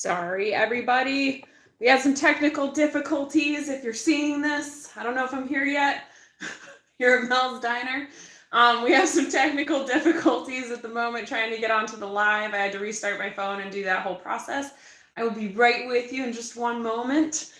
Sorry, everybody. We had some technical difficulties. If you're seeing this, I don't know if I'm here yet. Here at Mel's Diner. We have some technical difficulties at the moment trying to get onto the live. I had to restart my phone and do that whole process. I will be right with you in just one moment.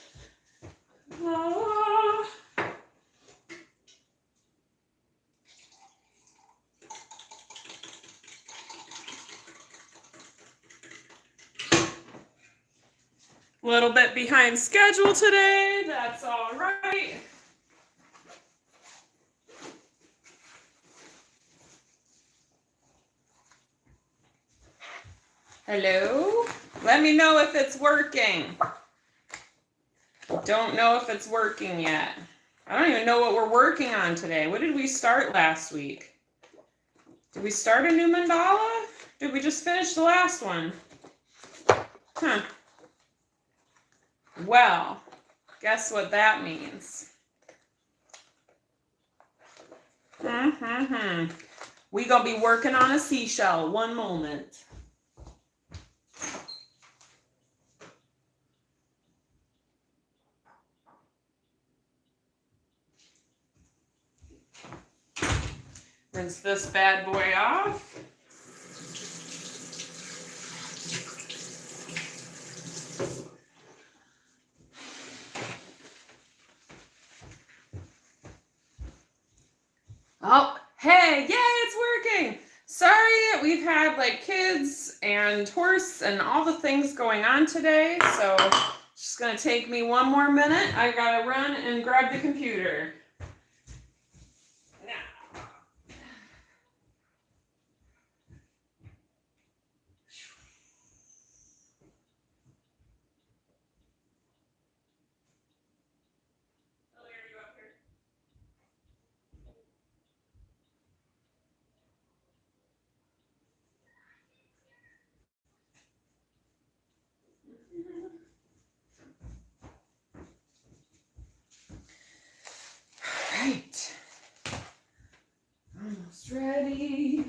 A little bit behind schedule today. That's all right. Hello? Let me know if it's working. Don't know if it's working yet. I don't even know what we're working on today. What did we start last week? Did we start a new mandala? Did we just finish the last one? Huh. Well, guess what that means. We gonna be working on a seashell. One moment. Rinse this bad boy off. Oh, hey, yay, it's working. Sorry, we've had like kids and horse and all the things going on today, so it's just gonna take me one more minute. I gotta run and grab the computer. Right. Almost ready.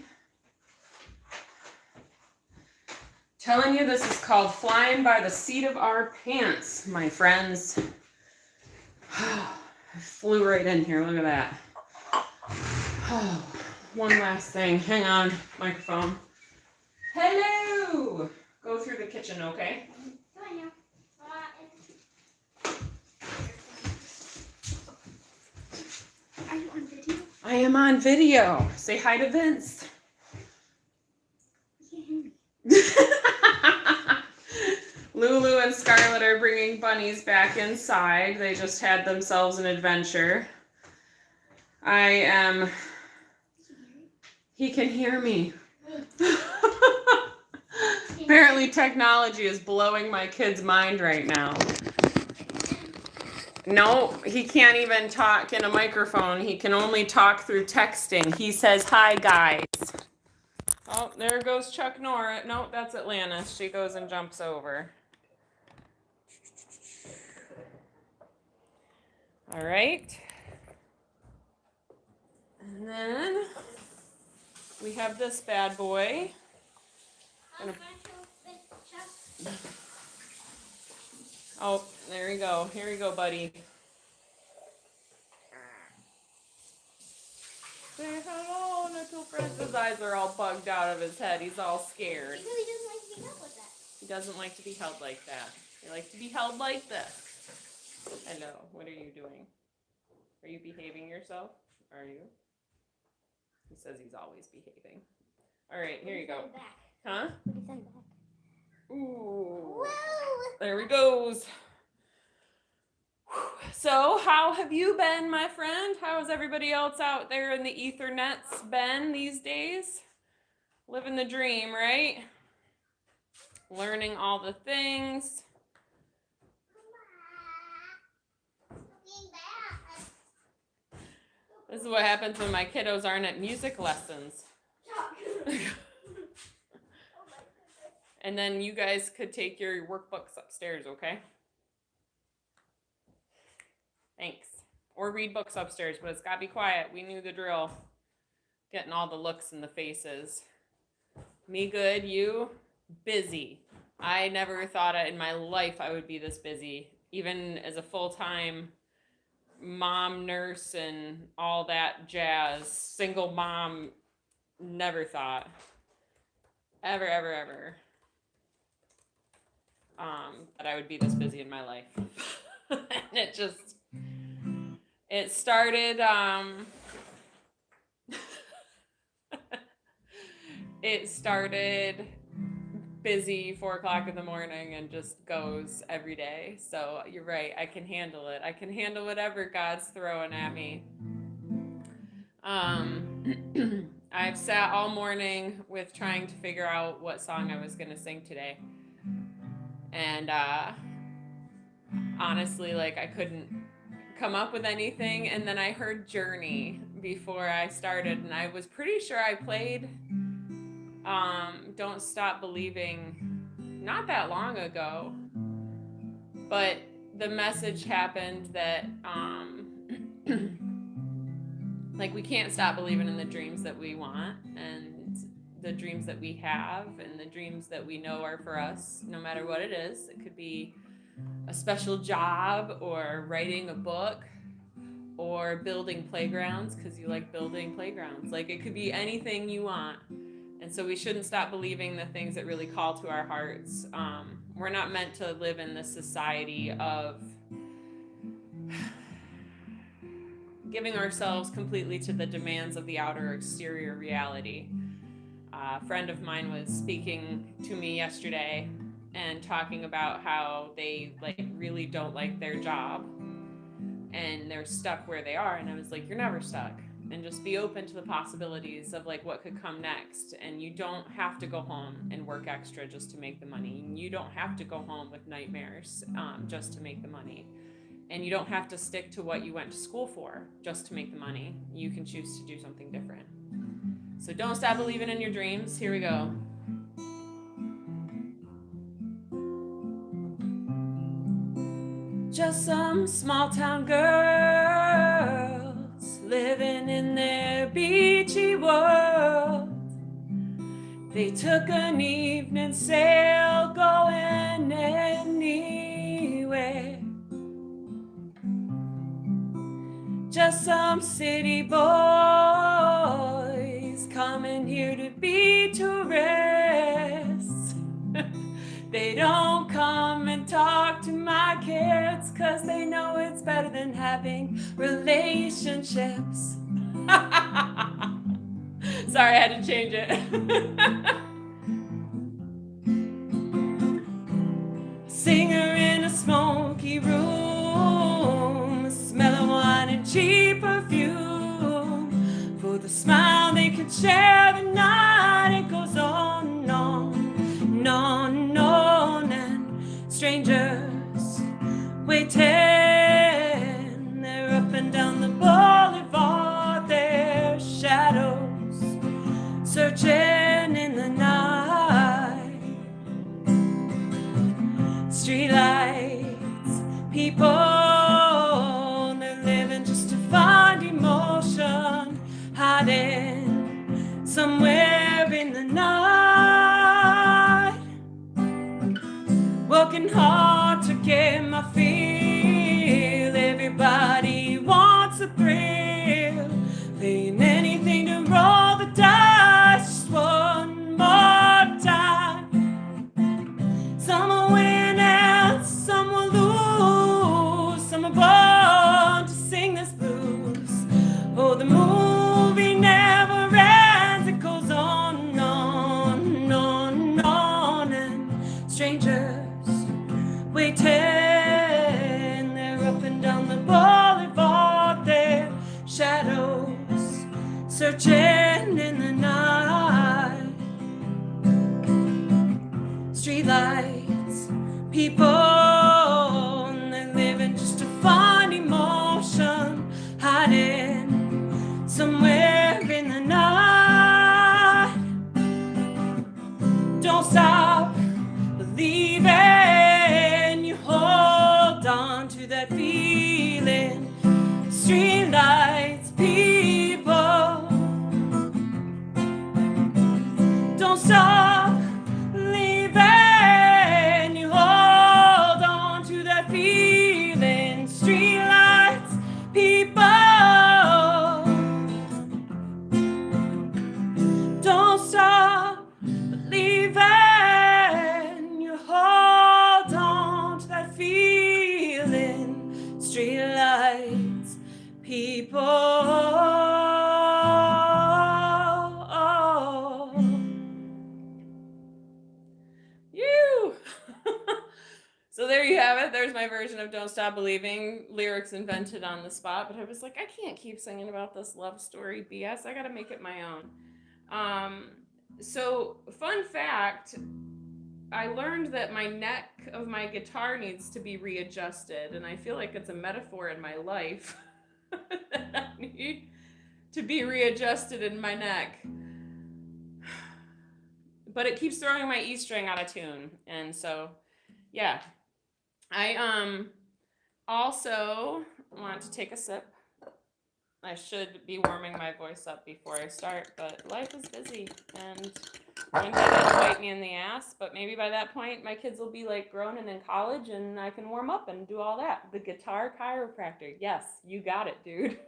Telling you this is called flying by the seat of our pants, my friends. I flew right in here. Look at that. Oh, one last thing. Hang on, microphone. Hello. Go through the kitchen, okay? Are you on video? I am on video. Say hi to Vince. I can't hear me. Lulu and Scarlett are bringing bunnies back inside. They just had themselves an adventure. He can hear me. Apparently technology is blowing my kid's mind right now. No, he can't even talk in a microphone. He can only talk through texting. He says, hi, guys. Oh, there goes Chuck Norris. No, that's Atlantis. She goes and jumps over. All right. And then we have this bad boy. Oh, there you go. Here you go, buddy. Say hello, little friend. His eyes are all bugged out of his head. He's all scared. He really doesn't like to be held like that. He doesn't like to be held like that. He likes to be held like this. Hello, what are you doing? Are you behaving yourself? Are you? He says he's always behaving. All right, here you go. Huh? Ooh. Whoa. There he goes. So, how have you been, my friend? How has everybody else out there in the Ethernets been these days? Living the dream, right? Learning all the things. This is what happens when my kiddos aren't at music lessons. And then you guys could take your workbooks upstairs, okay? Thanks. Or read books upstairs, but it's got to be quiet. We knew the drill. Getting all the looks in the faces. Me good, you busy. I never thought in my life I would be this busy, even as a full-time mom, nurse, and all that jazz. Single mom, never thought. Ever, ever, ever. That I would be this busy in my life. And it started, it started busy 4 o'clock in the morning and just goes every day. So you're right, I can handle it. I can handle whatever God's throwing at me. I've sat all morning with trying to figure out what song I was gonna sing today. And honestly, like, I couldn't come up with anything. And then I heard Journey before I started, and I was pretty sure I played Don't Stop Believing not that long ago. But the message happened that like, we can't stop believing in the dreams that we want, and the dreams that we have, and the dreams that we know are for us, no matter what it is. It could be a special job, or writing a book, or building playgrounds because you like building playgrounds. Like, it could be anything you want. And so we shouldn't stop believing the things that really call to our hearts. We're not meant to live in this society of giving ourselves completely to the demands of the outer exterior reality. A friend of mine was speaking to me yesterday and talking about how they really don't like their job and they're stuck where they are. And I was like, you're never stuck. And just be open to the possibilities of what could come next. And you don't have to go home and work extra just to make the money. You don't have to go home with nightmares just to make the money. And you don't have to stick to what you went to school for just to make the money. You can choose to do something different. So don't stop believing in your dreams. Here we go. Just some small town girls living in their beachy world. They took an evening sail going anywhere. Just some city boys coming here to be tourists. They don't come and talk to my kids because they know it's better than having relationships. Sorry, I had to change it. Singer in a smoky room, smelling wine and cheap perfume. For the smile they could share the night, it goes on and on and on and on. And strangers waiting, they're up and down the boulevard, their shadows searching in the night. Streetlights, people, they're living just to find emotion, hiding somewhere in the night. Working hard to get my feel. Everybody wants a thrill, paying anything to roll the dice just one more time. Some will win and some will lose. Some are born to sing this blues. Oh, the movie never ends. It goes on and on and on and on. And strangers waiting, they're up and down the boulevard, their shadows searching in the night. Streetlights, people, and they're living just to find emotion, hiding somewhere in the night. Don't stop believing, you hold on to that feeling. Streetlights, people, There's my version of Don't Stop Believing, lyrics invented on the spot, but I was like, I can't keep singing about this love story BS. I gotta make it my own. So, fun fact, I learned that my neck of my guitar needs to be readjusted, and I feel like it's a metaphor in my life that I need to be readjusted in my neck. But it keeps throwing my E string out of tune, and so, yeah. I also want to take a sip. I should be warming my voice up before I start, but life is busy, and one day that'll bite me in the ass, but maybe by that point my kids will be like grown and in college and I can warm up and do all that. The guitar chiropractor. Yes, you got it, dude.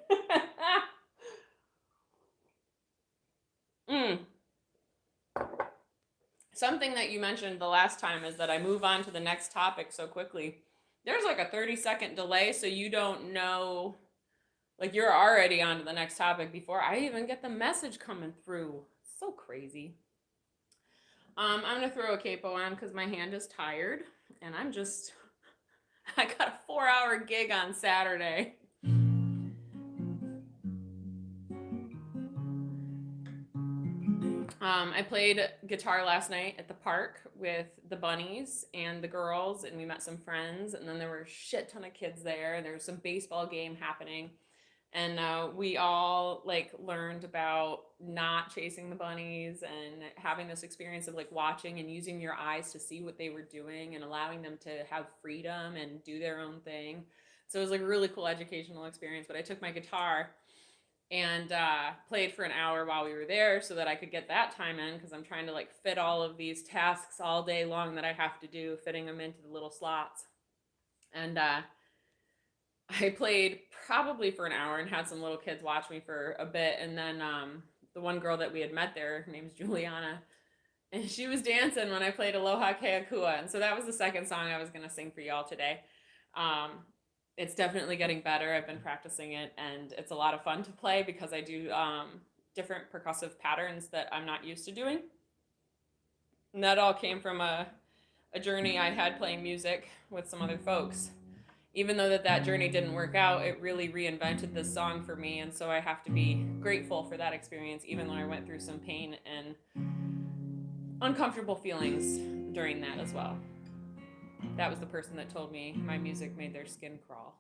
Something that you mentioned the last time is that I move on to the next topic so quickly. There's like a 30-second delay, so you don't know, like you're already on to the next topic before I even get the message coming through. So crazy. I'm going to throw a capo on because my hand is tired, and I got a 4-hour gig on Saturday. I played guitar last night at the park with the bunnies and the girls, and we met some friends, and then there were a shit ton of kids there, and there was some baseball game happening, and we all like learned about not chasing the bunnies and having this experience of like watching and using your eyes to see what they were doing and allowing them to have freedom and do their own thing. So it was like a really cool educational experience. But I took my guitar and played for an hour while we were there so that I could get that time in, because I'm trying to like fit all of these tasks all day long that I have to do, fitting them into the little slots. And I played probably for an hour and had some little kids watch me for a bit, and then the one girl that we had met there, her name's Juliana, and she was dancing when I played Aloha Keakua, and so that was the second song I was going to sing for y'all today. It's definitely getting better. I've been practicing it, and it's a lot of fun to play because I do different percussive patterns that I'm not used to doing. And that all came from a journey I had playing music with some other folks. Even though that journey didn't work out, it really reinvented this song for me, and so I have to be grateful for that experience, even though I went through some pain and uncomfortable feelings during that as well. That was the person that told me my music made their skin crawl.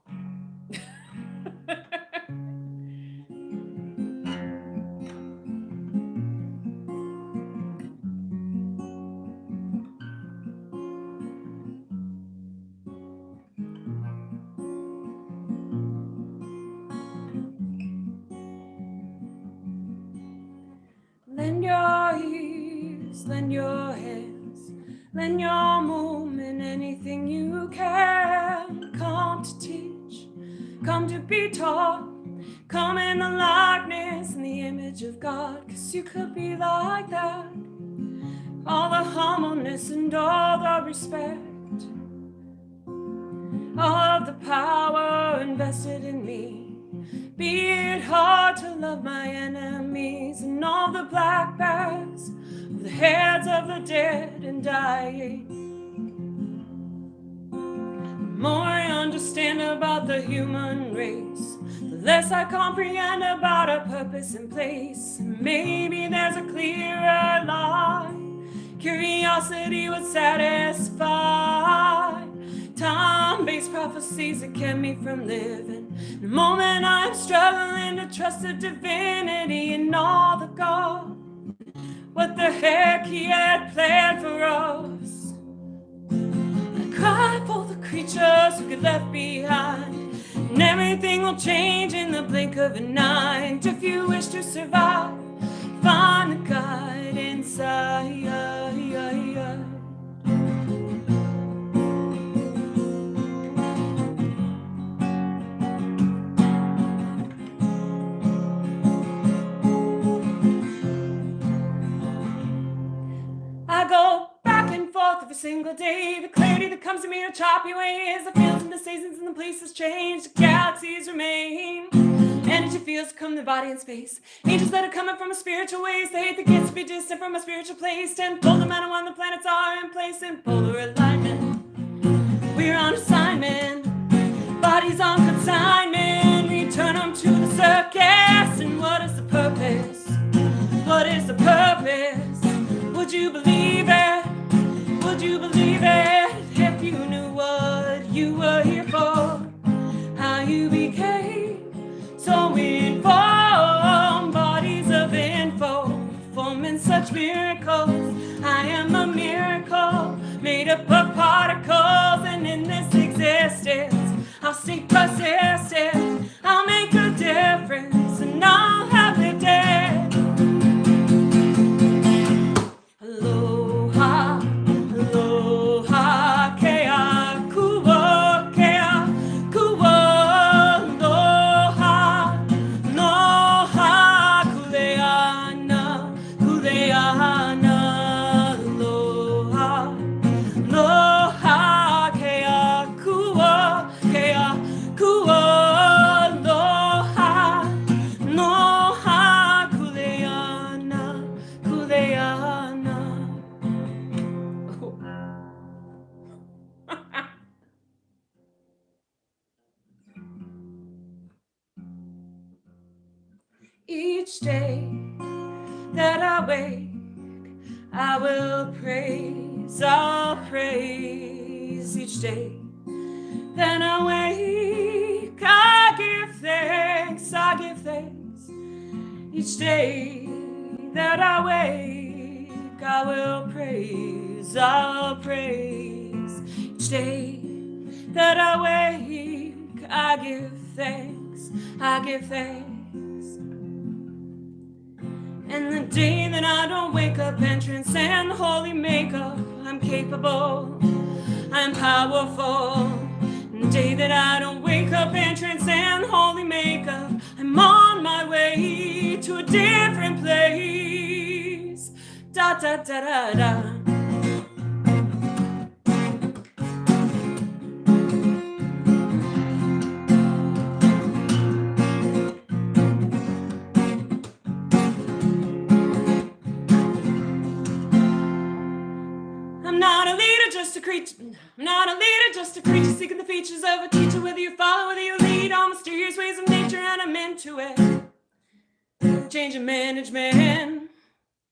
Lend your ears, lend your hands, lend your movement, anything you can. Come to teach, come to be taught, come in the likeness and the image of God, 'cause you could be like that. All the humbleness and all the respect, all of the power invested in me. Be it hard to love my enemies and all the black bags of the heads of the dead and dying. The more I understand about the human race, the less I comprehend about a purpose and place. And maybe there's a clearer line. Curiosity would satisfy. Time-based prophecies that kept me from living. The moment I'm struggling to trust the divinity and all the God, what the heck he had planned for us. I cry for the creatures who get left behind, and everything will change in the blink of an eye. And if you wish to survive, find the guide inside. I go back and forth every single day. The clarity that comes to me in choppy ways. The fields and the seasons and the places change. The galaxies remain. Energy fields come to body and space. Angels that are coming from a spiritual ways. They hate the kids to be distant from a spiritual place. Tenfold the amount of when the planets are in place in polar alignment. We're on assignment, bodies on consignment. Return them to the circus. And what is the purpose? What is the purpose? Would you believe it? Would you believe it? If you knew what you were here for, how you became so informed, bodies of info, forming such miracles. I am a miracle, made up of particles, and in this existence, I'll stay persistent. I'll make a difference, and I'll have the day. Aloha, aloha, kea kua, aloha, noha, kuleana, kuleana, aloha, aloha, kea kua, aloha, noha, kuleana, kuleana. Each day that I wake, I will praise, I'll praise. Each day that I wake, I give thanks, I give thanks. Each day that I wake, I will praise, I'll praise. Each day that I wake, I give thanks, I give thanks. And the day that I don't wake up and transcend holy makeup, I'm capable, I'm powerful. And the day that I don't wake up and transcend holy makeup, I'm on my way to a different place. Da da da da da. I'm not a leader, just a creature. I'm not a leader, just a creature seeking the features of a teacher. Whether you follow, whether you lead, all mysterious ways of nature, and I'm into it. Change of management.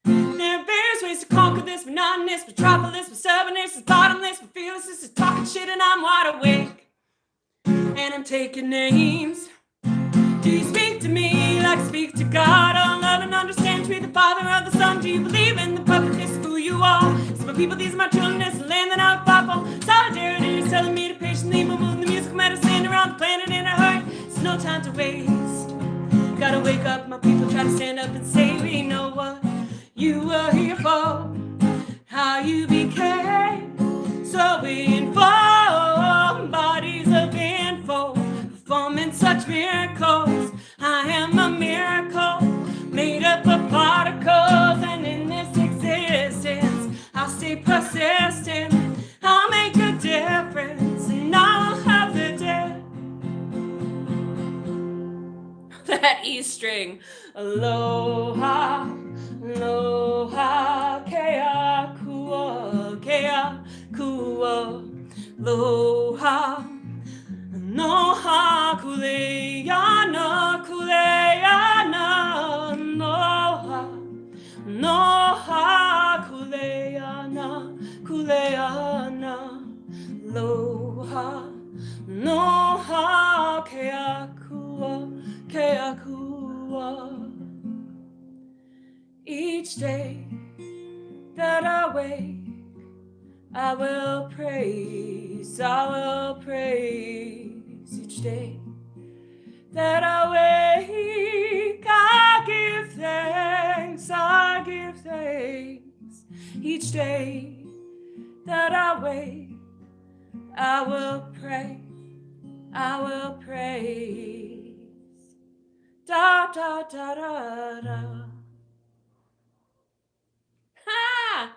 There are various ways to conquer this monotonous metropolis, but stubbornness is bottomless, but fearlessness is talking shit, and I'm wide awake. And I'm taking names. Do you speak to me like I speak to God? All love and understand to be the Father of the Son. Do you believe in the perfectness of who you are? It's my people, these are my children, it's the land that I fight for. Solidarity is telling me to patiently move the musical medicine around the planet in a hurry. It's no time to waste. Gotta wake up, my people, try to stand up and say we know what you were here for. How you became so informed, bodies of info, performing such miracles. I am a miracle, made up of particles, and in this existence, I'll stay persistent. I'll make a difference, and I'll have the day. That E string, aloha, aloha, kea kua, aloha. Noha kuleana, kuleana, noha, noha kuleana, kuleana, loha, noha keakua, keakua. Each day that I wake, I will praise, I will praise. Each day that I wake, I give thanks, I give thanks. Each day that I wake, I will pray, I will praise. Da da da da da. Ha!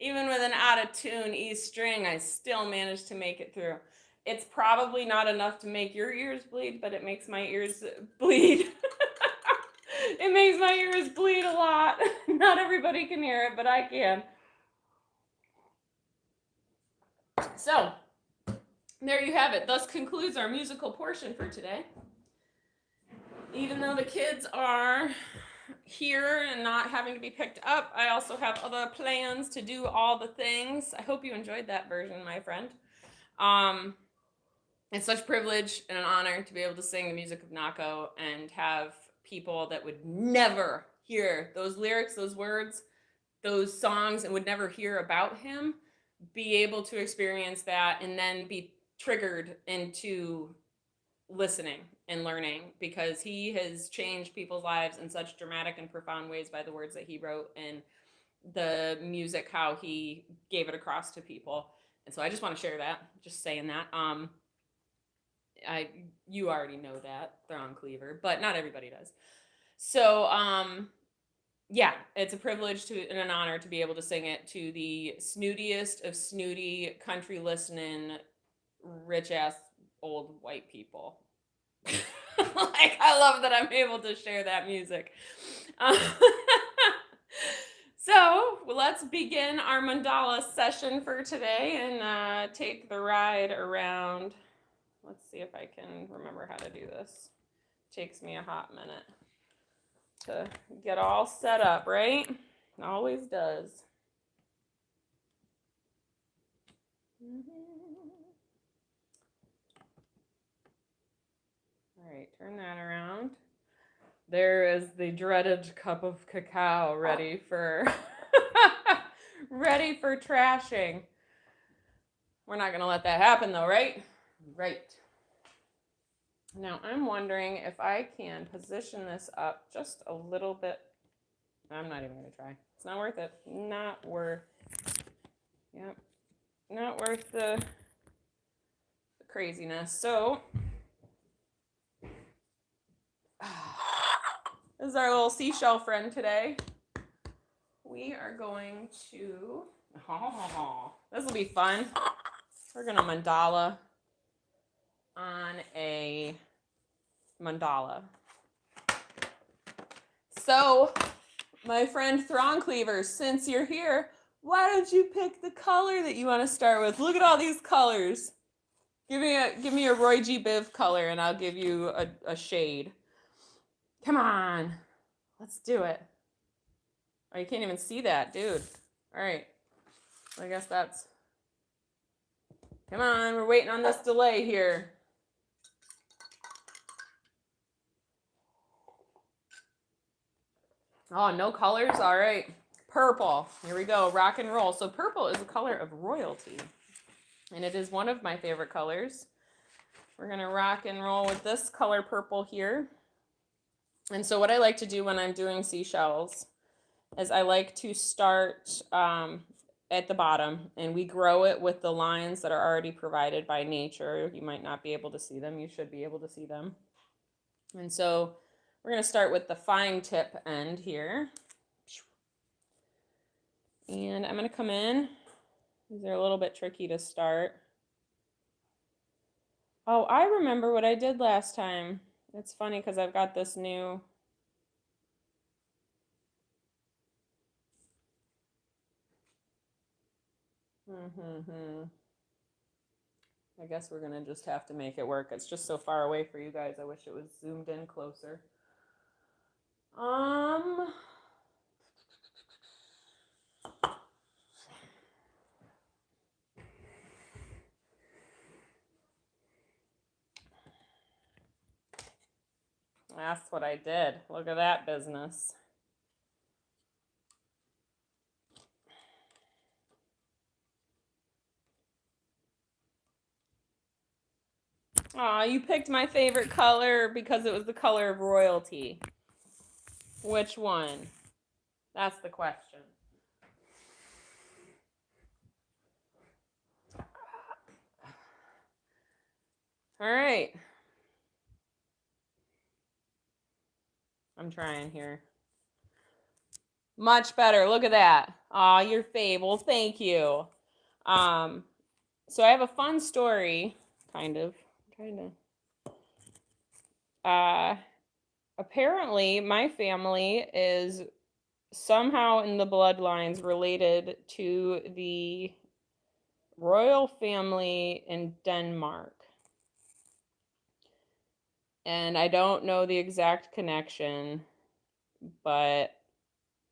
Even with an out of tune E string, I still managed to make it through. It's probably not enough to make your ears bleed, but it makes my ears bleed. It makes my ears bleed a lot. Not everybody can hear it, but I can. So, there you have it. Thus concludes our musical portion for today. Even though the kids are here and not having to be picked up, I also have other plans to do all the things. I hope you enjoyed that version, my friend. It's such a privilege and an honor to be able to sing the music of Nako and have people that would never hear those lyrics, those words, those songs, and would never hear about him be able to experience that and then be triggered into listening and learning, because he has changed people's lives in such dramatic and profound ways by the words that he wrote and the music, how he gave it across to people. And so I just want to share that, just saying that. You already know that, Thrawn Cleaver, but not everybody does. So yeah, it's a privilege and an honor to be able to sing it to the snootiest of snooty country listening rich ass old white people. Like, I love that I'm able to share that music. So let's begin our mandala session for today and take the ride around. Let's see if I can remember how to do this. Takes me a hot minute to get all set up, right? It always does. All right, turn that around. There is the dreaded cup of cacao ready for ready for trashing. We're not gonna let that happen though, right? Right. Now I'm wondering if I can position this up just a little bit. I'm not even gonna try. It's not worth it. Not worth. Yep. Not worth the craziness. So this is our little seashell friend today. We are going to, this will be fun. We're going to mandala on a mandala. So, my friend Thrawn Cleaver, since you're here, why don't you pick the color that you want to start with? Look at all these colors. Give me a Roy G. Biv color and I'll give you a shade. Come on. Let's do it. Oh, you can't even see that, dude. All right. I guess that's... Come on, we're waiting on this delay here. Oh, no colors? All right. Purple. Here we go. Rock and roll. So purple is a color of royalty. And it is one of my favorite colors. We're going to rock and roll with this color purple here. And so what I like to do when I'm doing seashells is I like to start at the bottom, and we grow it with the lines that are already provided by nature. You might not be able to see them. You should be able to see them. And so we're going to start with the fine tip end here. And I'm going to come in. These are a little bit tricky to start. Oh, I remember what I did last time. It's funny because I've got this new... I guess we're gonna just have to make it work. It's just so far away for you guys. I wish it was zoomed in closer. That's what I did. Look at that business. Aw, you picked my favorite color because it was the color of royalty. Which one? That's the question. All right. I'm trying here. Much better. Look at that. Aw, your fable. Thank you. So I have a fun story, kind of. I'm trying to. Apparently, my family is somehow in the bloodlines related to the royal family in Denmark. And I don't know the exact connection, but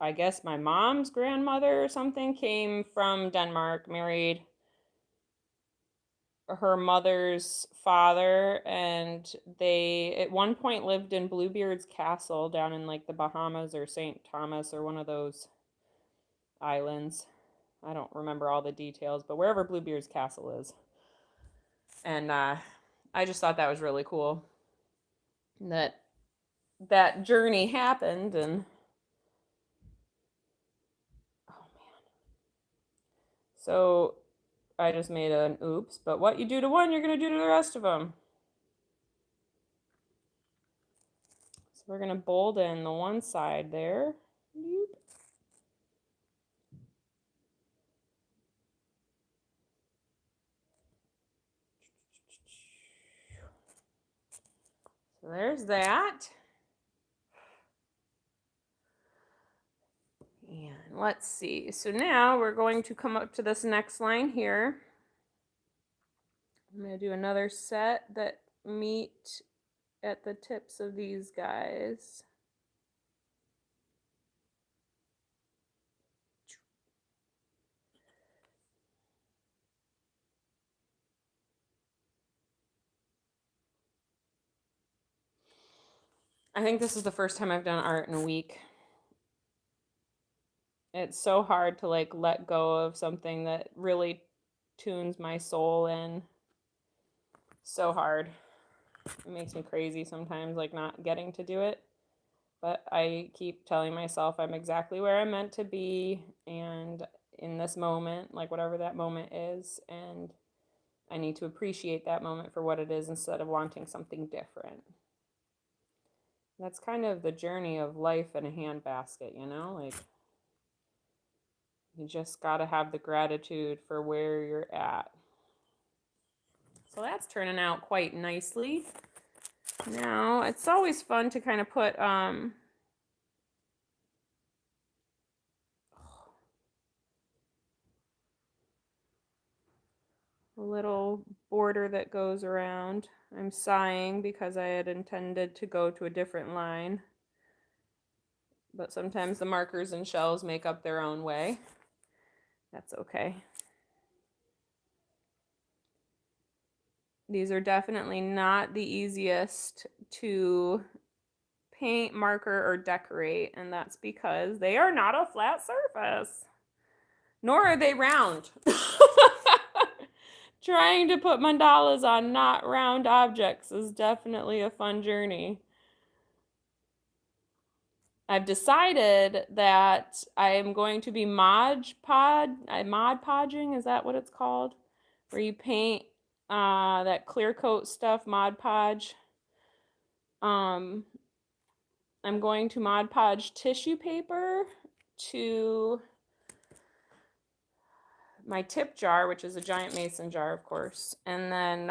I guess my mom's grandmother or something came from Denmark, married her mother's father, and they at one point lived in Bluebeard's Castle down in like the Bahamas or St. Thomas or one of those islands. I don't remember all the details, but wherever Bluebeard's Castle is. And I just thought that was really cool that that journey happened. And oh man, so I just made an oops, but what you do to one, you're gonna do to the rest of them. So we're gonna bold in the one side there. So there's that. And let's see. So now we're going to come up to this next line here. I'm going to do another set that meet at the tips of these guys. I think this is the first time I've done art in a week. It's so hard to like let go of something that really tunes my soul in. So hard. It makes me crazy sometimes, like not getting to do it. But I keep telling myself I'm exactly where I'm meant to be, and in this moment, like whatever that moment is, and I need to appreciate that moment for what it is instead of wanting something different. That's kind of the journey of life in a handbasket, you know? Like, you just got to have the gratitude for where you're at. So that's turning out quite nicely. Now, it's always fun to kind of put a little border that goes around. I'm sighing because I had intended to go to a different line. But sometimes the markers and shells make up their own way. That's okay. These are definitely not the easiest to paint, marker, or decorate, and that's because they are not a flat surface, nor are they round. Trying to put mandalas on not round objects is definitely a fun journey. I've decided that I am going to be Mod Podging, is that what it's called? Where you paint that clear coat stuff, Mod Podge. I'm going to Mod Podge tissue paper to my tip jar, which is a giant mason jar, of course. And then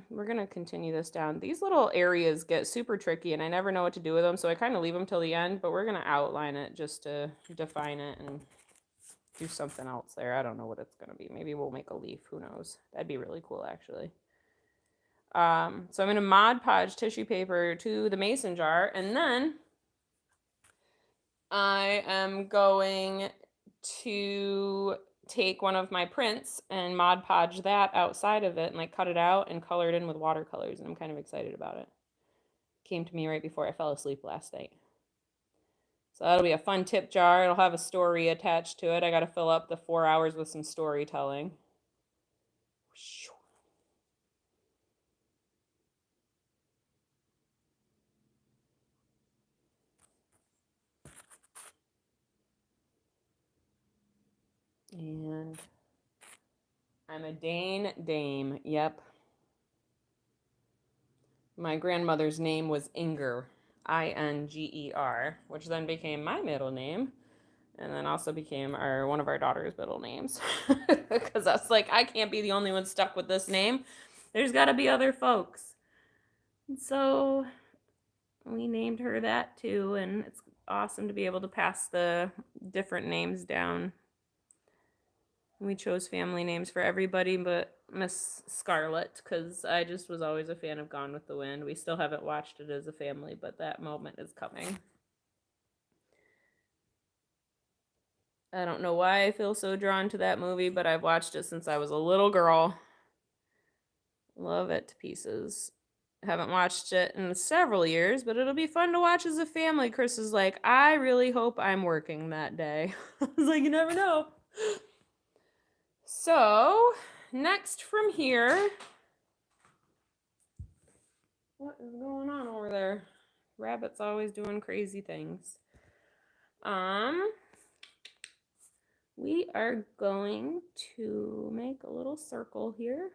we're going to continue this down. These little areas get super tricky, and I never know what to do with them, so I kind of leave them till the end, but we're going to outline it just to define it and do something else there. I don't know what it's going to be. Maybe we'll make a leaf. Who knows? That'd be really cool, actually. So I'm going to Mod Podge tissue paper to the mason jar, and then I am going to take one of my prints and Mod Podge that outside of it and like cut it out and color it in with watercolors, and I'm kind of excited about it. Came to me right before I fell asleep last night. So that'll be a fun tip jar. It'll have a story attached to it. I got to fill up the 4 hours with some storytelling. And I'm a Dane dame. Yep. My grandmother's name was Inger, Inger, which then became my middle name, and then also became one of our daughter's middle names. Because I was like, I can't be the only one stuck with this name. There's got to be other folks. And so we named her that too, and it's awesome to be able to pass the different names down. We chose family names for everybody but Miss Scarlett, because I just was always a fan of Gone with the Wind. We still haven't watched it as a family, but that moment is coming. I don't know why I feel so drawn to that movie, but I've watched it since I was a little girl. Love it to pieces. Haven't watched it in several years, but it'll be fun to watch as a family. Chris is like, I really hope I'm working that day. I was like, you never know. So, next from here, what is going on over there? Rabbit's always doing crazy things. We are going to make a little circle here.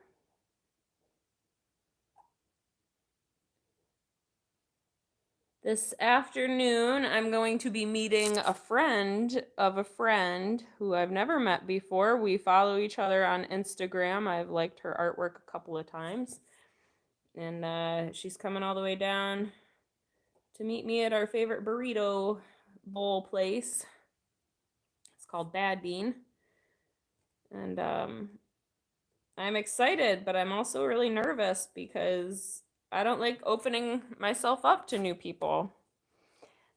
This afternoon, I'm going to be meeting a friend of a friend who I've never met before. We follow each other on Instagram. I've liked her artwork a couple of times. And she's coming all the way down to meet me at our favorite burrito bowl place. It's called Bad Bean. And I'm excited, but I'm also really nervous because I don't like opening myself up to new people.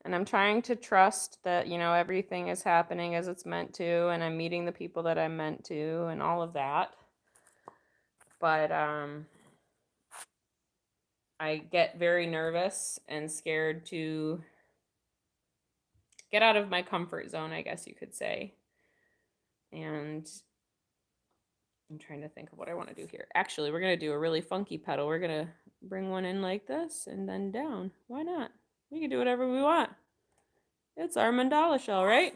And I'm trying to trust that, everything is happening as it's meant to, and I'm meeting the people that I'm meant to, and all of that. But I get very nervous and scared to get out of my comfort zone, I guess you could say. And I'm trying to think of what I want to do here. Actually, we're going to do a really funky pedal. We're going to bring one in like this and then down. Why not? We can do whatever we want. It's our mandala shell, right?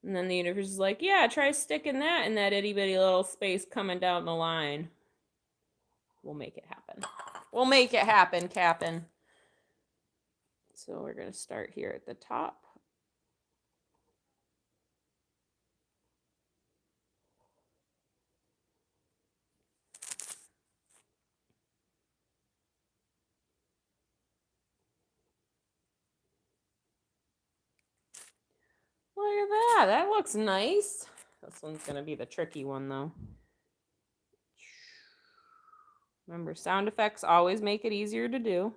And then the universe is like, yeah, try sticking that in that itty bitty little space coming down the line. We'll make it happen. We'll make it happen, Cap'n. So we're going to start here at the top. Look at that. That looks nice. This one's going to be the tricky one, though. Remember, sound effects always make it easier to do.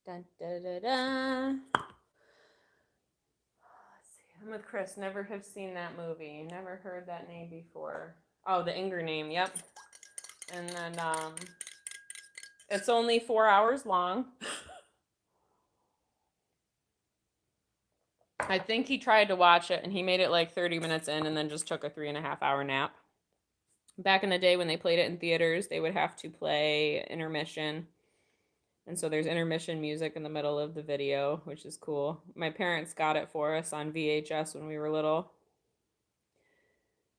Dun, da, da, da. Let's see. I'm with Chris. Never have seen that movie. Never heard that name before. Oh, the Inger name. Yep. And then it's only 4 hours long. I think he tried to watch it and he made it like 30 minutes in and then just took a 3.5 hour nap. Back in the day when they played it in theaters, they would have to play intermission. And so there's intermission music in the middle of the video, which is cool. My parents got it for us on VHS when we were little.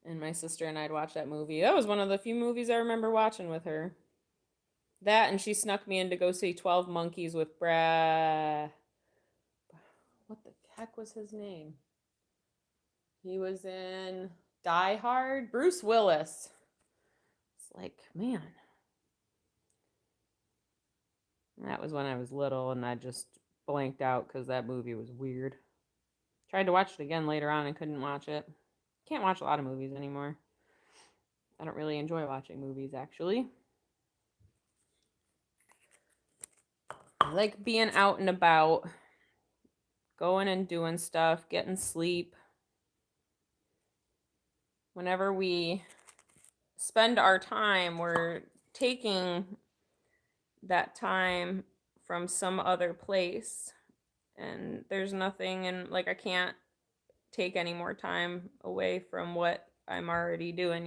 And my sister and I'd watch that movie. That was one of the few movies I remember watching with her. That, and she snuck me in to go see 12 Monkeys with Brad. What the heck was his name? He was in Die Hard. Bruce Willis. It's like, man. That was when I was little, and I just blanked out because that movie was weird. Tried to watch it again later on and couldn't watch it. Can't watch a lot of movies anymore. I don't really enjoy watching movies, actually. I like being out and about, going and doing stuff, getting sleep. Whenever we spend our time, we're taking that time from some other place. And there's nothing, and like I can't take any more time away from what I'm already doing,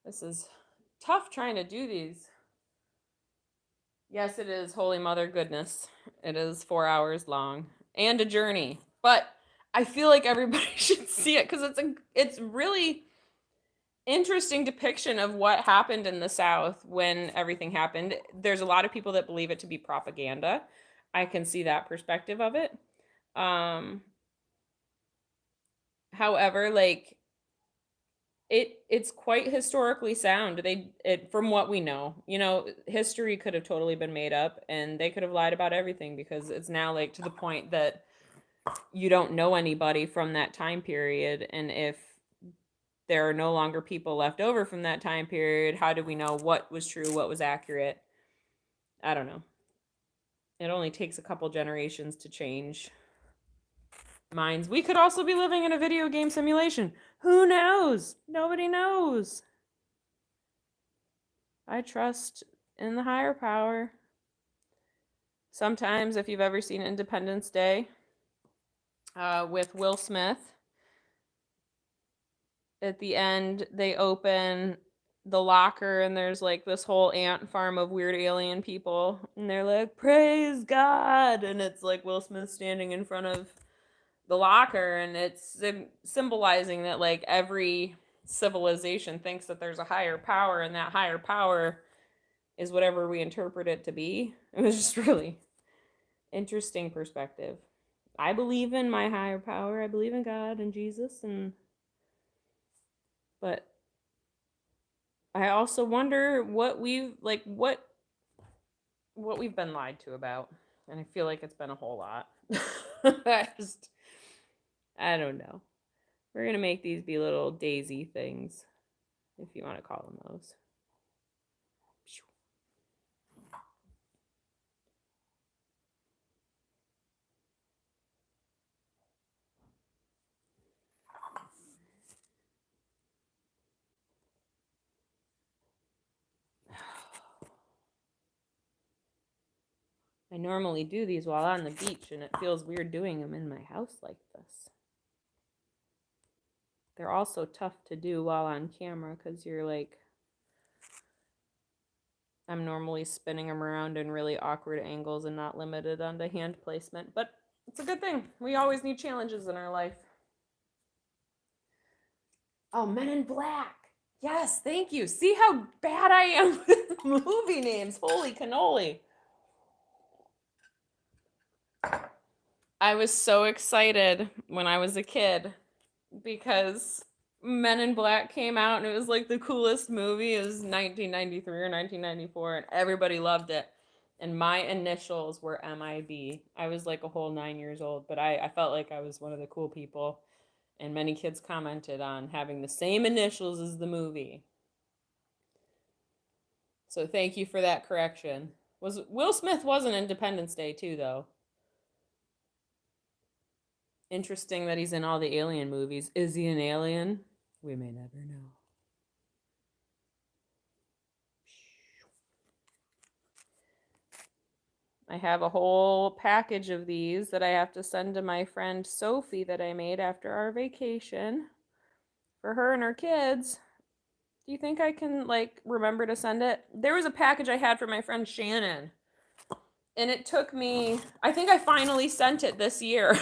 This is tough trying to do these. Yes, it is. Holy Mother goodness. It is 4 hours long and a journey. But I feel like everybody should see it because it's really interesting depiction of what happened in the South when everything happened. There's a lot of people that believe it to be propaganda. I can see that perspective of it. However, like, It's quite historically sound. From what we know, history could have totally been made up, and they could have lied about everything because it's now like to the point that you don't know anybody from that time period, and if there are no longer people left over from that time period, how do we know what was true, what was accurate? I don't know. It only takes a couple generations to change minds. We could also be living in a video game simulation. Who knows? Nobody knows. I trust in the higher power. Sometimes, if you've ever seen Independence Day with Will Smith, at the end, they open the locker and there's like this whole ant farm of weird alien people. And they're like, praise God. And it's like Will Smith standing in front of the locker. And it's symbolizing that like every civilization thinks that there's a higher power, and that higher power is whatever we interpret it to be. It was just really interesting perspective. I believe in my higher power. I believe in God and Jesus, but I also wonder what we've been lied to about. And I feel like it's been a whole lot. I don't know. We're going to make these be little daisy things, if you want to call them those. I normally do these while on the beach, and it feels weird doing them in my house like this. They're also tough to do while on camera because you're like, I'm normally spinning them around in really awkward angles and not limited onto hand placement, but it's a good thing. We always need challenges in our life. Oh, Men in Black. Yes, thank you. See how bad I am with movie names. Holy cannoli. I was so excited when I was a kid because Men in Black came out and it was like the coolest movie. It was 1993 or 1994 and everybody loved it. And my initials were MIB. I was like a whole 9 years old, but I felt like I was one of the cool people. And many kids commented on having the same initials as the movie. So thank you for that correction. Will Smith was an Independence Day too, though. Interesting that he's in all the alien movies. Is he an alien? We may never know. I have a whole package of these that I have to send to my friend Sophie that I made after our vacation for her and her kids. Do you think I can like remember to send it? There was a package I had for my friend Shannon. And it took me, I think I finally sent it this year.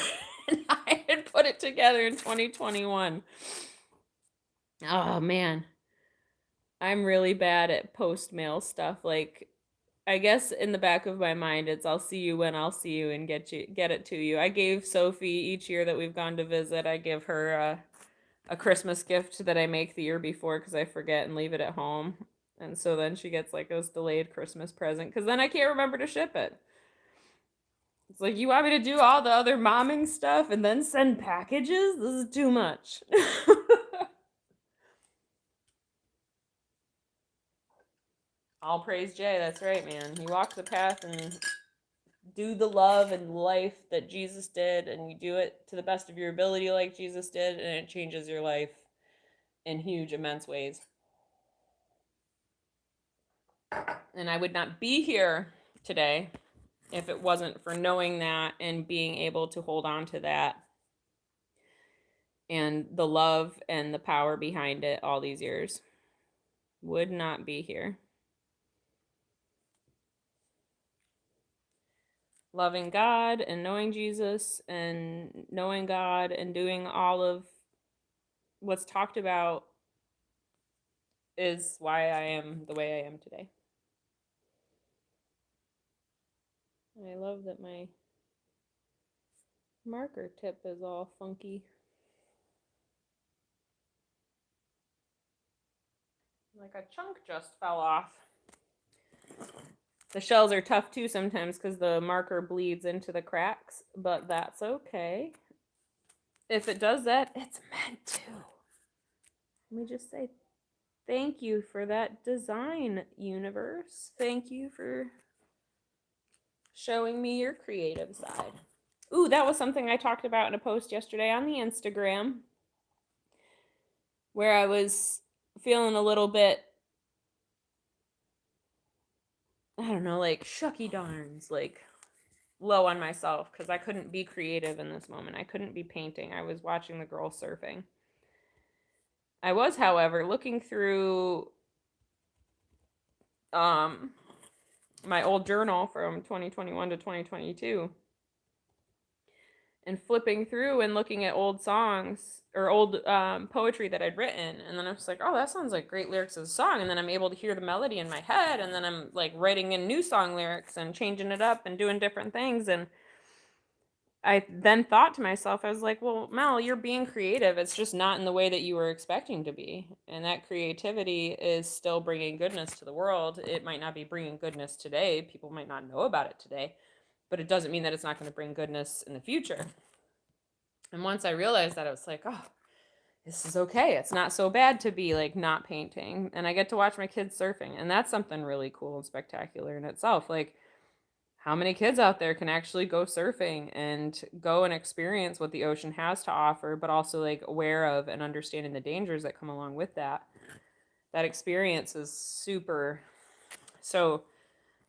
And I had put it together in 2021. Oh man. I'm really bad at post mail stuff. Like, I guess in the back of my mind, it's I'll see you when I'll see you and get it to you. I gave Sophie each year that we've gone to visit, I give her a Christmas gift that I make the year before because I forget and leave it at home. And so then she gets like this delayed Christmas present because then I can't remember to ship it. It's like, you want me to do all the other momming stuff and then send packages? This is too much. All praise Jay. That's right, man. You walk the path and do the love and life that Jesus did, and you do it to the best of your ability like Jesus did, and it changes your life in huge, immense ways. And I would not be here today if it wasn't for knowing that and being able to hold on to that and the love and the power behind it all these years. Would not be here. Loving God and knowing Jesus and knowing God and doing all of what's talked about is why I am the way I am today. I love that my marker tip is all funky. Like a chunk just fell off. The shells are tough too sometimes because the marker bleeds into the cracks, but that's okay. If it does that, it's meant to. Let me just say thank you for that design, universe. Thank you for showing me your creative side. Ooh, that was something I talked about in a post yesterday on the Instagram, where I was feeling a little bit, I don't know, like shucky darns, like low on myself because I couldn't be creative in this moment. I couldn't be painting. I was watching the girls surfing. I was, however, looking through my old journal from 2021 to 2022 and flipping through and looking at old songs or old poetry that I'd written. And then I was like, oh, that sounds like great lyrics of a song. And then I'm able to hear the melody in my head. And then I'm like writing in new song lyrics and changing it up and doing different things. And I then thought to myself, I was like, well, Mel, you're being creative. It's just not in the way that you were expecting to be. And that creativity is still bringing goodness to the world. It might not be bringing goodness today. People might not know about it today, but it doesn't mean that it's not going to bring goodness in the future. And once I realized that, I was like, oh, this is okay. It's not so bad to be like not painting. And I get to watch my kids surfing. And that's something really cool and spectacular in itself. Like, how many kids out there can actually go surfing and go and experience what the ocean has to offer, but also like aware of and understanding the dangers that come along with that? That experience is super, so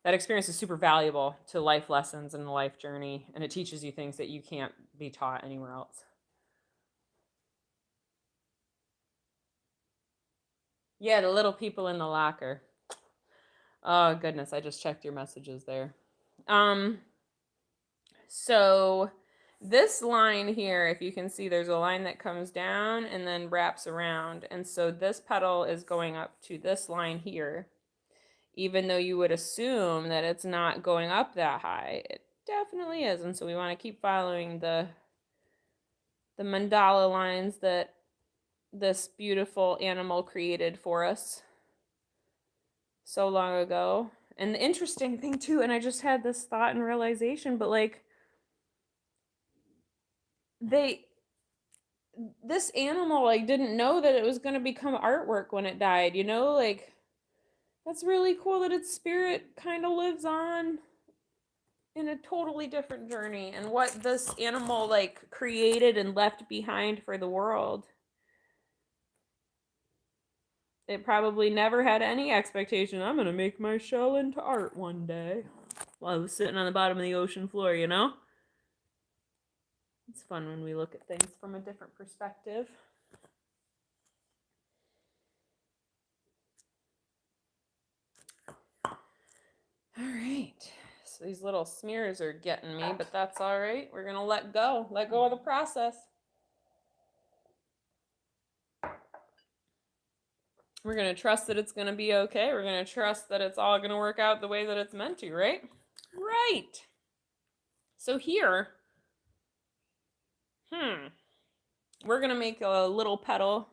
that experience is super valuable to life lessons and the life journey, and it teaches you things that you can't be taught anywhere else. Yeah, the little people in the locker. Oh goodness, I just checked your messages there. So this line here, if you can see, there's a line that comes down and then wraps around. And so this petal is going up to this line here, even though you would assume that it's not going up that high. It definitely is. And so we want to keep following the mandala lines that this beautiful animal created for us so long ago. And the interesting thing too, and I just had this thought and realization, but like this animal like didn't know that it was going to become artwork when it died, you know? Like, that's really cool that its spirit kind of lives on in a totally different journey, and what this animal like created and left behind for the world. It probably never had any expectation, I'm going to make my shell into art one day while I was sitting on the bottom of the ocean floor, you know? It's fun when we look at things from a different perspective. All right. So these little smears are getting me, but that's all right. We're going to let go of the process. We're going to trust that it's going to be okay. We're going to trust that it's all going to work out the way that it's meant to, right? Right. So here, we're going to make a little petal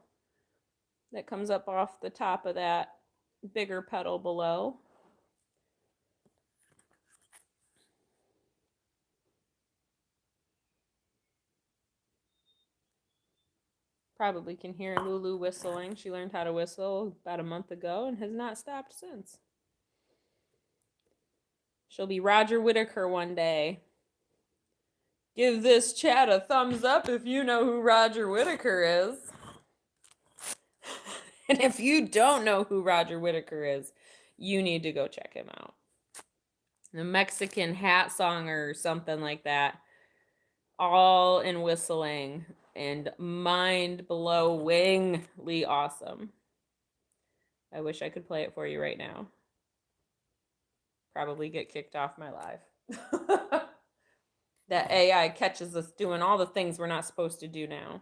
that comes up off the top of that bigger petal below. Probably can hear Lulu whistling. She learned how to whistle about a month ago and has not stopped since. She'll be Roger Whittaker one day. Give this chat a thumbs up if you know who Roger Whittaker is. And if you don't know who Roger Whittaker is, you need to go check him out. The Mexican hat songer or something like that. All in whistling and mind-blowingly awesome. I wish I could play it for you right now. Probably get kicked off my live. That AI catches us doing all the things we're not supposed to do now.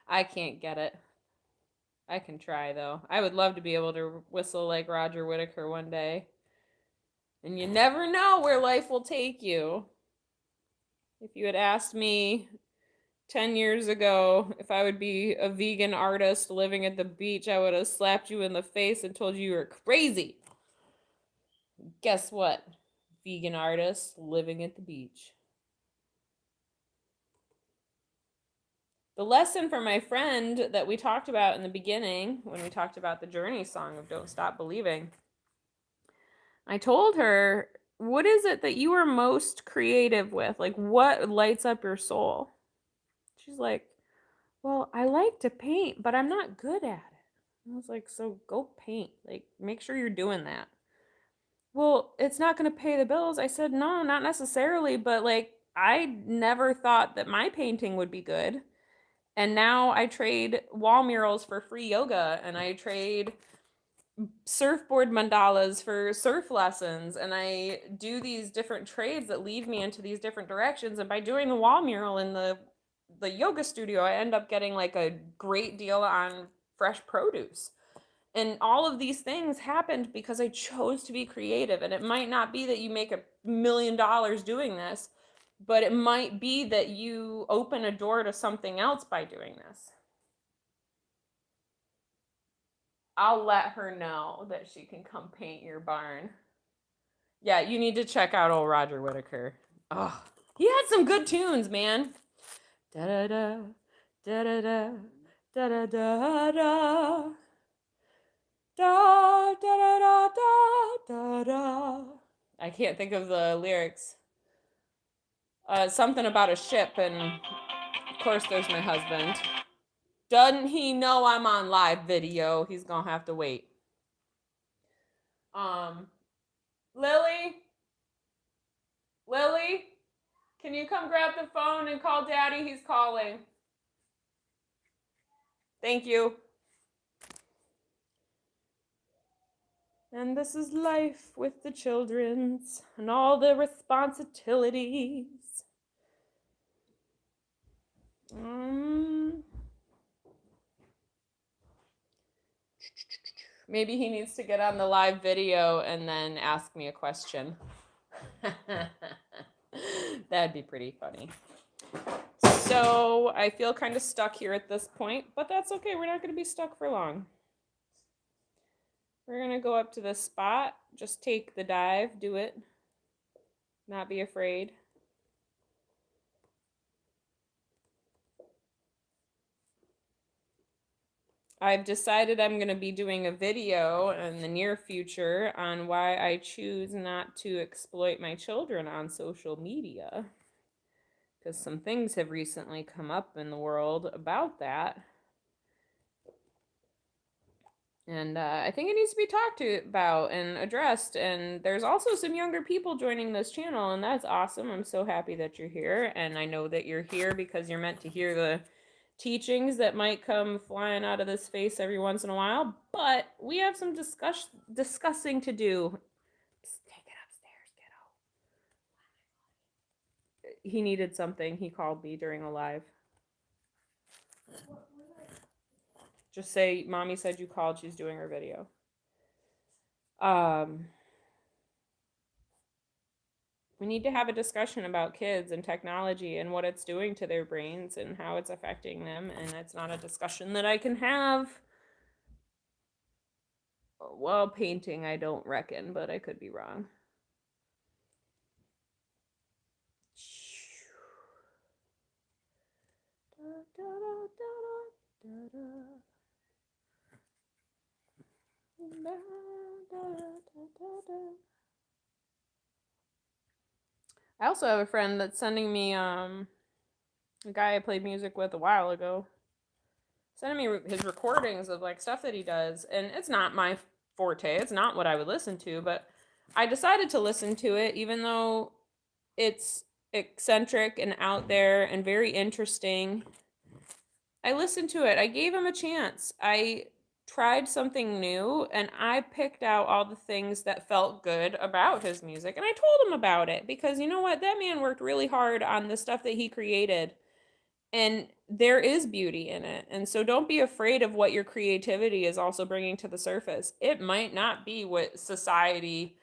I can't get it. I can try, though. I would love to be able to whistle like Roger Whittaker one day. And you never know where life will take you. If you had asked me 10 years ago if I would be a vegan artist living at the beach, I would have slapped you in the face and told you were crazy. Guess what? Vegan artist living at the beach. The lesson for my friend that we talked about in the beginning, when we talked about the Journey song of Don't Stop Believing, I told her, what is it that you are most creative with? Like, what lights up your soul? She's like, well, I like to paint, but I'm not good at it. I was like, so go paint. Like, make sure you're doing that. Well, it's not going to pay the bills. I said, no, not necessarily, but like, I never thought that my painting would be good. And now I trade wall murals for free yoga, and I trade surfboard mandalas for surf lessons, and I do these different trades that lead me into these different directions. And by doing the wall mural in the yoga studio, I end up getting like a great deal on fresh produce. And all of these things happened because I chose to be creative. And it might not be that you make $1 million doing this, but it might be that you open a door to something else by doing this. I'll let her know that she can come paint your barn. Yeah, you need to check out old Roger Whittaker. Oh, he had some good tunes, man. Da da da da da da da da da da da da da da da. I can't think of the lyrics. Something about a ship, and of course there's my husband. Doesn't he know I'm on live video? He's gonna have to wait. Lily, can you come grab the phone and call Daddy? He's calling. Thank you. And this is life with the children's and all the responsibilities. Maybe he needs to get on the live video and then ask me a question. That'd be pretty funny. So I feel kind of stuck here at this point, but that's okay. We're not going to be stuck for long. We're going to go up to this spot. Just take the dive. Do it. Not be afraid. I've decided I'm going to be doing a video in the near future on why I choose not to exploit my children on social media. Because some things have recently come up in the world about that. And I think it needs to be talked about and addressed. And there's also some younger people joining this channel, and that's awesome. I'm so happy that you're here. And I know that you're here because you're meant to hear the teachings that might come flying out of this face every once in a while. But we have some discussing to do. Just take it upstairs, kiddo. He needed something. He called me during a live. Just say, Mommy said you called. She's doing her video. We need to have a discussion about kids and technology and what it's doing to their brains and how it's affecting them. And it's not a discussion that I can have while painting, I don't reckon, but I could be wrong. I also have a friend that's sending me a guy I played music with a while ago, sending me his recordings of like stuff that he does, and it's not my forte. It's not what I would listen to, but I decided to listen to it even though it's eccentric and out there and very interesting. I listened to it. I gave him a chance. I tried something new, and I picked out all the things that felt good about his music, and I told him about it because you know what? That man worked really hard on the stuff that he created, And there is beauty in it. And so don't be afraid of what your creativity is also bringing to the surface. It might not be what society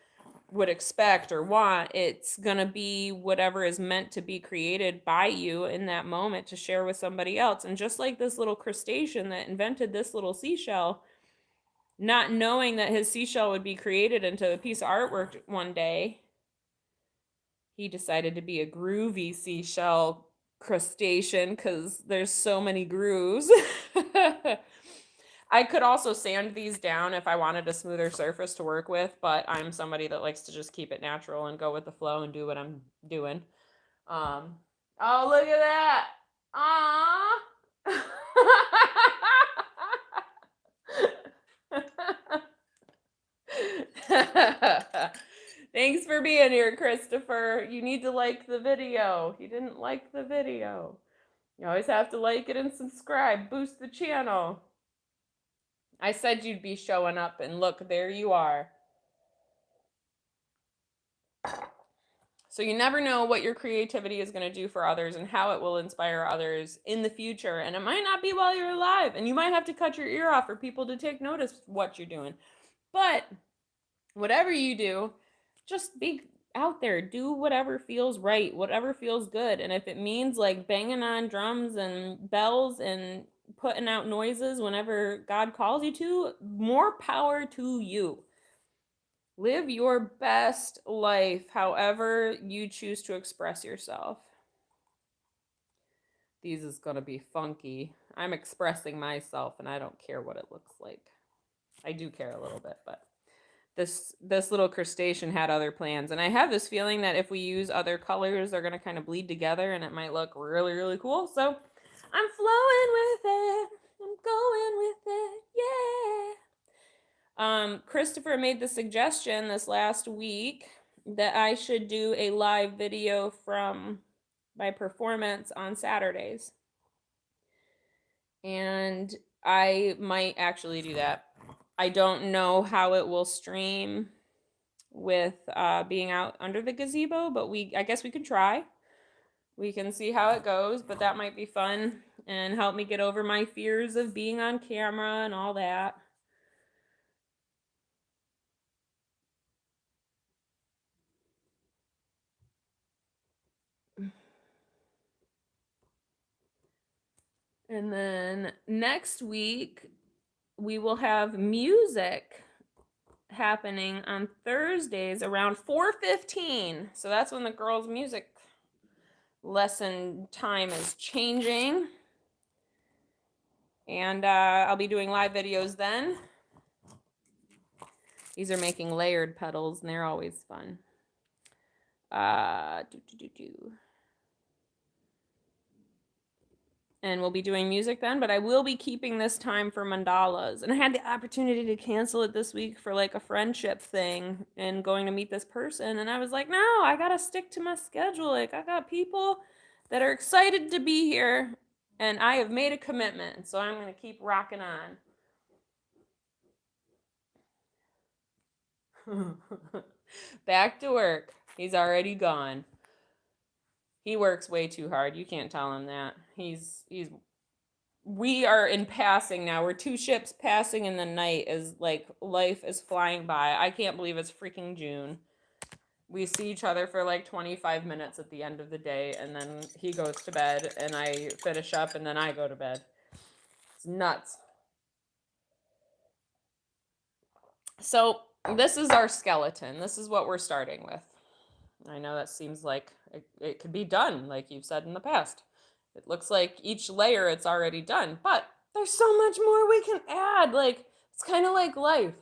would expect or want. It's going to be whatever is meant to be created by you in that moment to share with somebody else. And just like this little crustacean that invented this little seashell, not knowing that his seashell would be created into a piece of artwork one day, he decided to be a groovy seashell crustacean because there's so many grooves. I could also sand these down if I wanted a smoother surface to work with, but I'm somebody that likes to just keep it natural and go with the flow and do what I'm doing. Oh, look at that. Aww. Thanks for being here, Christopher. You need to like the video. You didn't like the video. You always have to like it and subscribe. Boost the channel. I said you'd be showing up, and look, there you are. So you never know what your creativity is going to do for others and how it will inspire others in the future. And it might not be while you're alive. And you might have to cut your ear off for people to take notice of what you're doing. But whatever you do, just be out there. Do whatever feels right, whatever feels good. And if it means like banging on drums and bells and putting out noises whenever God calls you to, more power to you. Live your best life however you choose to express yourself. These is going to be funky. I'm expressing myself and I don't care what it looks like. I do care a little bit, but this little crustacean had other plans. And I have this feeling that if we use other colors, they're going to kind of bleed together and it might look really, really cool. So I'm flowing with it. I'm going with it. Yeah. Christopher made the suggestion this last week that I should do a live video from my performance on Saturdays. And I might actually do that. I don't know how it will stream with being out under the gazebo, but I guess we could try. We can see how it goes, but that might be fun and help me get over my fears of being on camera and all that. And then next week, we will have music happening on Thursdays around 4:15. So that's when the girls' music lesson time is changing. And I'll be doing live videos then. These are making layered petals, and they're always fun. And we'll be doing music then, but I will be keeping this time for mandalas. And I had the opportunity to cancel it this week for like a friendship thing and going to meet this person. And I was like, no, I got to stick to my schedule. Like, I got people that are excited to be here, and I have made a commitment. So I'm going to keep rocking on. Back to work. He's already gone. He works way too hard. You can't tell him that. We are in passing now. We're two ships passing in the night as like life is flying by. I can't believe it's freaking June. We see each other for like 25 minutes at the end of the day, and then he goes to bed and I finish up and then I go to bed. It's nuts. So this is our skeleton. This is what we're starting with. I know that seems like it could be done, like you've said in the past. It looks like each layer it's already done, but there's so much more we can add. Like, it's kind of like life.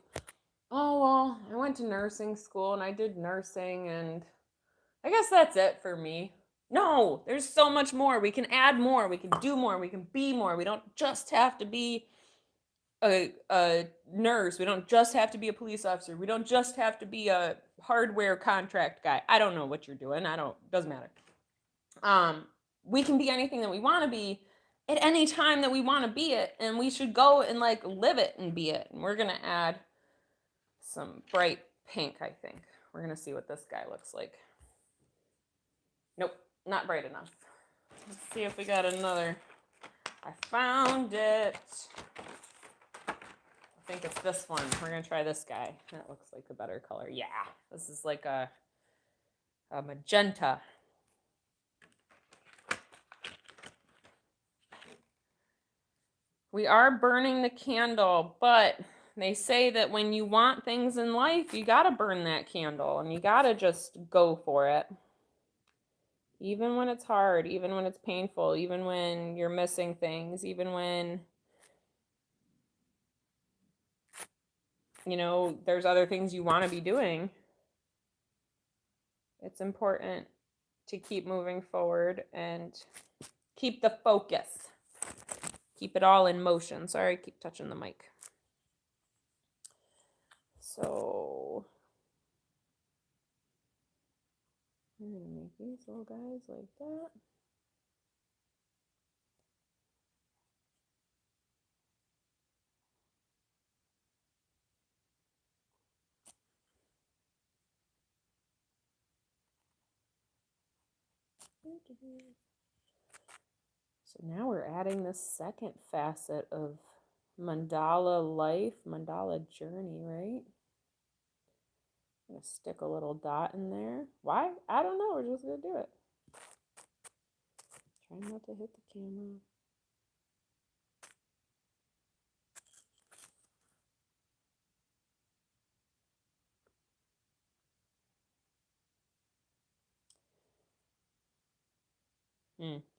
Oh, well, I went to nursing school and I did nursing, and I guess that's it for me. No, there's so much more. We can add more. We can do more. We can be more. We don't just have to be a nurse. We don't just have to be a police officer. We don't just have to be a hardware contract guy. I don't know what you're doing. Doesn't matter. We can be anything that we want to be at any time that we want to be it, and we should go and like live it and be it. And we're gonna add some bright pink, I think. We're gonna see what this guy looks like. Nope, not bright enough. Let's see if we got another. I found it. I think it's this one. We're going to try this guy. That looks like a better color. Yeah, this is like a magenta. We are burning the candle, but they say that when you want things in life, you got to burn that candle and you got to just go for it. Even when it's hard, even when it's painful, even when you're missing things, even when, you know, there's other things you want to be doing. It's important to keep moving forward and keep the focus. Keep it all in motion. Sorry, I keep touching the mic. So I'm going to make these little guys like that. So now we're adding the second facet of mandala life, mandala journey, right? I'm going to stick a little dot in there. Why? I don't know. We're just going to do it. Try not to hit the camera.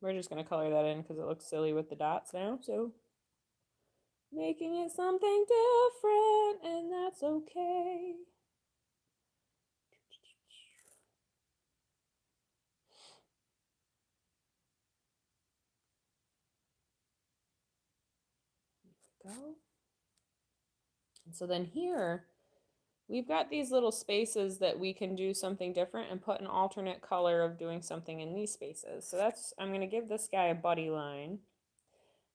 We're just going to color that in because it looks silly with the dots now. So making it something different, and that's okay. There we go. And so then here, we've got these little spaces that we can do something different and put an alternate color of doing something in these spaces. So that's, I'm going to give this guy a buddy line.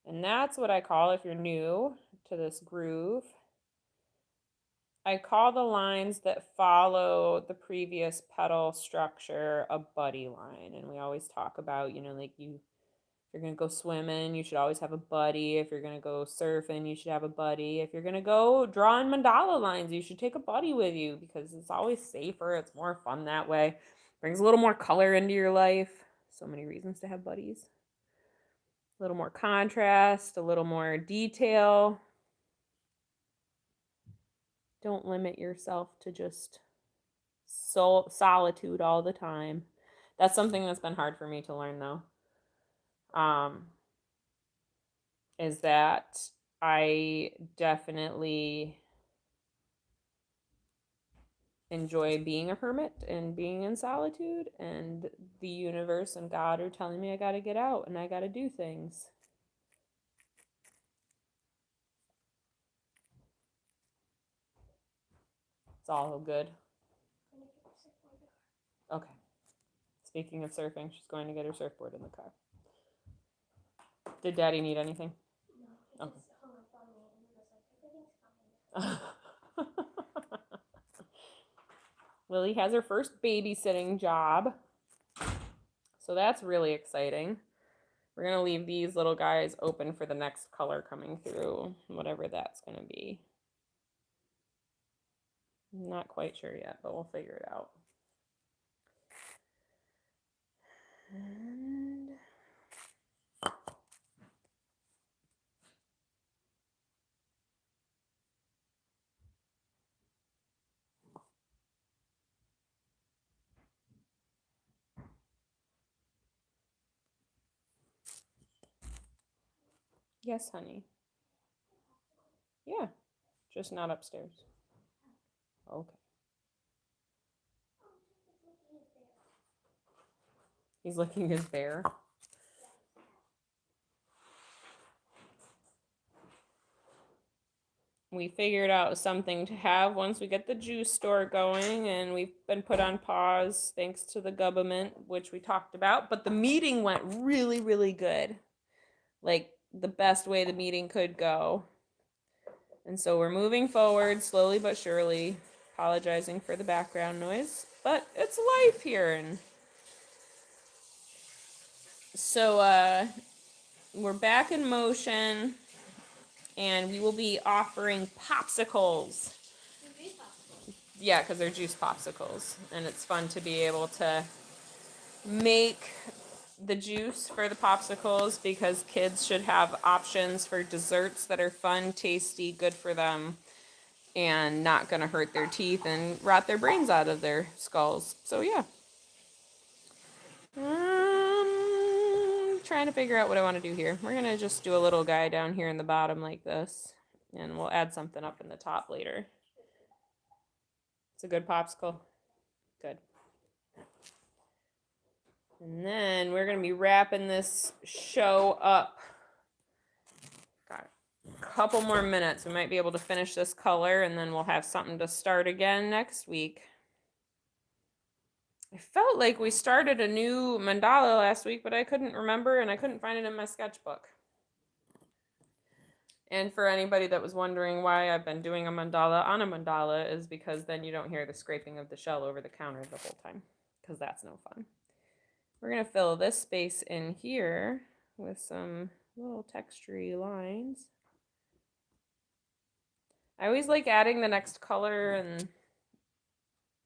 And that's what I call, if you're new to this groove, I call the lines that follow the previous petal structure a buddy line. And we always talk about, you know, like if you're going to go swimming, you should always have a buddy. If you're going to go surfing, you should have a buddy. If you're going to go drawing mandala lines, you should take a buddy with you because it's always safer. It's more fun that way. Brings a little more color into your life. So many reasons to have buddies. A little more contrast, a little more detail. Don't limit yourself to just solitude all the time. That's something that's been hard for me to learn though. Is that I definitely enjoy being a hermit and being in solitude, and the universe and God are telling me I got to get out and I got to do things. It's all good. Okay. Speaking of surfing, she's going to get her surfboard in the car. Did Daddy need anything? No. Okay. Lily has her first babysitting job. So that's really exciting. We're going to leave these little guys open for the next color coming through, whatever that's going to be. I'm not quite sure yet, but we'll figure it out. And yes, honey. Yeah, just not upstairs. Okay. He's licking his bear. We figured out something to have once we get the juice store going, and we've been put on pause thanks to the government, which we talked about. But the meeting went really, really good. Like the best way the meeting could go. And so we're moving forward slowly but surely, apologizing for the background noise. But it's life here, and So we're back in motion, and we will be offering popsicles. Yeah, because they're juice popsicles, and it's fun to be able to make the juice for the popsicles because kids should have options for desserts that are fun, tasty, good for them, and not going to hurt their teeth and rot their brains out of their skulls. So yeah. Trying to figure out what I want to do here. We're going to just do a little guy down here in the bottom like this, and we'll add something up in the top later. It's a good popsicle. Good. And then we're going to be wrapping this show up. Got a couple more minutes. We might be able to finish this color, and then we'll have something to start again next week. I felt like we started a new mandala last week, but I couldn't remember, and I couldn't find it in my sketchbook. And for anybody that was wondering why I've been doing a mandala on a mandala is because then you don't hear the scraping of the shell over the counter the whole time, because that's no fun. We're going to fill this space in here with some little textury lines. I always like adding the next color and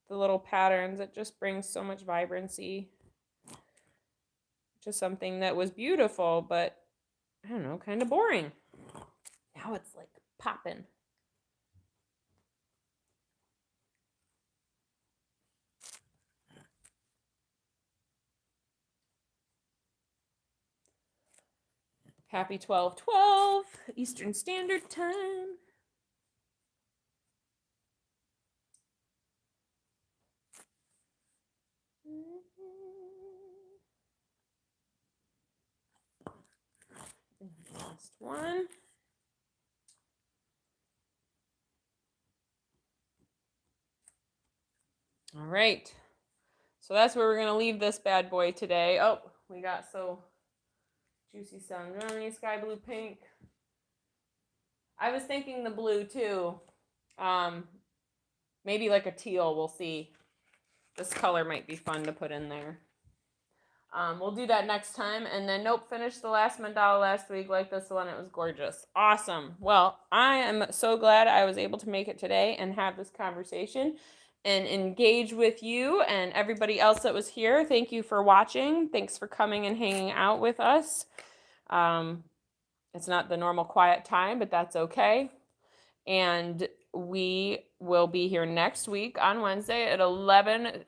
the little patterns. It just brings so much vibrancy to something that was beautiful, but I don't know, kind of boring. Now it's like popping. Happy 12/12 Eastern Standard Time. Last one. All right. So that's where we're going to leave this bad boy today. Oh, we got so juicy sun. Do you want any sky blue pink? I was thinking the blue too. Maybe like a teal. We'll see. This color might be fun to put in there. We'll do that next time. And then, nope, finished the last mandala last week like this one. It was gorgeous. Awesome. Well, I am so glad I was able to make it today and have this conversation and engage with you and everybody else that was here. Thank you for watching. Thanks for coming and hanging out with us. It's not the normal quiet time, but that's okay. And we will be here next week on Wednesday at 11.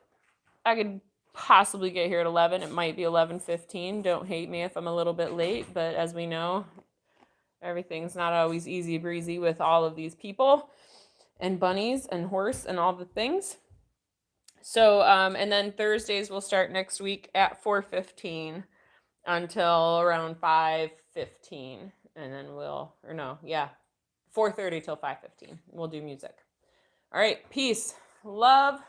I could possibly get here at 11. It might be 11:15. Don't hate me if I'm a little bit late, but as we know, everything's not always easy breezy with all of these people and bunnies and horse and all the things. So, and then Thursdays will start next week at 4:15 until around 5:15. And then 4:30 till 5:15. We'll do music. All right, peace, love,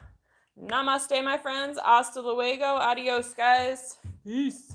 namaste, my friends. Hasta luego, adios, guys. Peace.